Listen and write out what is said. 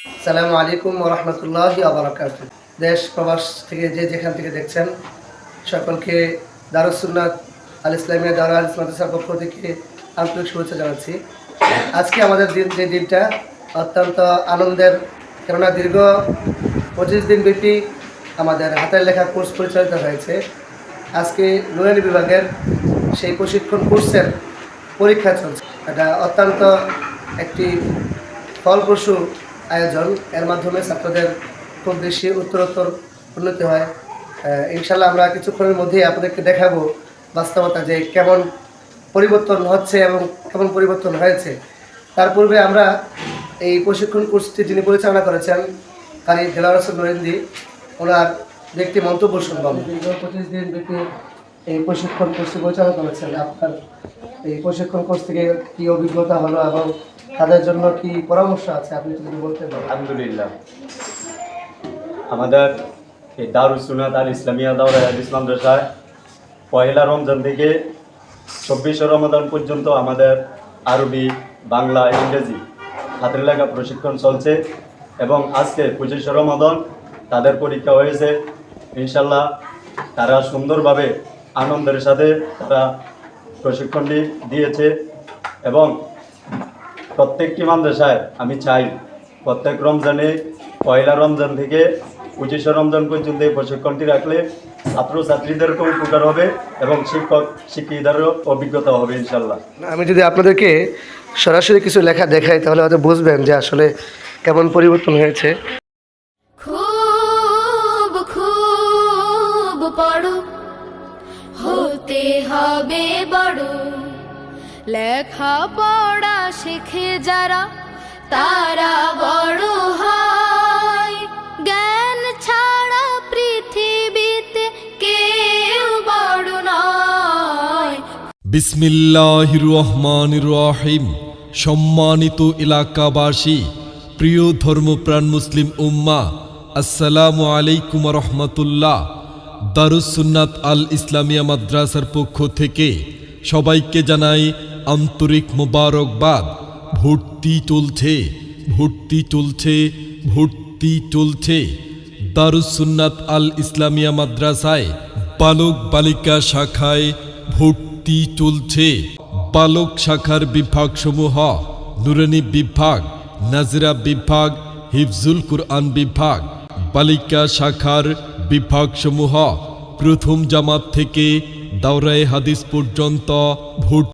আসসালামু আলাইকুম ওয়া রাহমাতুল্লাহি ওয়া বারাকাতুহু। দেশ প্রবাস থেকে যে যেখান থেকে দেখছেন সকলকে দারুস সুন্নাত আল ইসলামিয়া দারুল হাদিস মাদ্রাসার পক্ষ থেকে আন্তরিক শুভেচ্ছা জানাচ্ছি। আজকে আমাদের যে দিনটা অত্যন্ত আনন্দের, কেননা দীর্ঘ 25 দিন ব্যাপী আমাদের হাতের লেখা কোর্স পরিচালিত হয়েছে। আজকে নুরানি বিভাগের সেই প্রশিক্ষণ কোর্সের পরীক্ষা চলছে। এটা অত্যন্ত একটি ফলপ্রসূ আয়োজন। এর মাধ্যমে ছাত্রদের খুব বেশি উত্তরোত্তর উন্নতি হয়। ইনশাল্লাহ আমরা কিছুক্ষণের মধ্যেই আপনাদেরকে দেখাবো বাস্তবতা যে কেমন পরিবর্তন হচ্ছে এবং কেমন পরিবর্তন হয়েছে। তার পূর্বে আমরা এই প্রশিক্ষণ কোর্সটি যিনি পরিচালনা করেছেন কারি দেলাওয়ার হোসেন নরিন্দি, ওনার ব্যক্তি মন্তব্য শুনলাম। দীর্ঘ 25 দিন ব্যাপী এই প্রশিক্ষণ কোর্সটি পরিচালনা করেছেন। আপনার এই প্রশিক্ষণ কোর্স থেকে কী অভিজ্ঞতা হলো এবং তাদের জন্য কি পরামর্শ আছে আপনি যদি বলতে পারেন? আলহামদুলিল্লাহ, আমাদের এই দারুস সুন্নাত আল ইসলামিয়া দারুল হাদিস মাদ্রাসায় পয়লা রমজান থেকে 24 রমাদান পর্যন্ত আমাদের আরবি, বাংলা, ইংরেজি হাতের লেখা প্রশিক্ষণ চলছে এবং আজকে 25 রমাদান তাদের পরীক্ষা হয়েছে। ইনশাল্লাহ তারা সুন্দরভাবে আনন্দের সাথে তারা প্রশিক্ষণটি দিয়েছে এবং প্রত্যেকটি মাদ্রাসায় আমি চাই প্রত্যেক রমজানে পয়লা রমজান থেকে 25 রমজান পর্যন্ত এই প্রশিক্ষণটি রাখলে ছাত্রছাত্রীদেরকেও উপকার হবে এবং শিক্ষক শিক্ষিকাদেরও অভিজ্ঞতা হবে ইনশাল্লাহ। আমি যদি আপনাদেরকে সরাসরি কিছু লেখা দেখাই তাহলে হয়তো বুঝবেন যে আসলে কেমন পরিবর্তন হয়েছে। খুব খুব পড়ো, হতে হবে বড়, লেখা পড়া শেখে যারা তারা বড় হয়। জ্ঞান ছাড়া পৃথিবীতে কেউ বড় নয়। বিসমিল্লাহির রহমানির রহিম। সম্মানিত এলাকাবাসী, প্রিয় ধর্মপ্রাণ মুসলিম উম্মা, আসসালামু আলাইকুম রহমতুল্লাহ। দারুস সুন্নাত আল ইসলামিয়া মাদ্রাসার পক্ষ থেকে সবাইকে জানাই আন্তরিক মোবারকবাদ। ভর্তি চলছে, ভর্তি চলছে, ভর্তি চলছে। দারুস সুন্নাত আল ইসলামিয়া মাদ্রাসায় বালক বালিকা শাখায় ভর্তি চলছে। বালক শাখার বিভাগসমূহ নুরানি বিভাগ, নাজরা বিভাগ, হিফজুল কুরআন বিভাগ। বালিকা শাখার বিভাগসমূহ প্রথম জামাত থেকে দাওরায়ে হাদিস পর্যন্ত ভর্তি।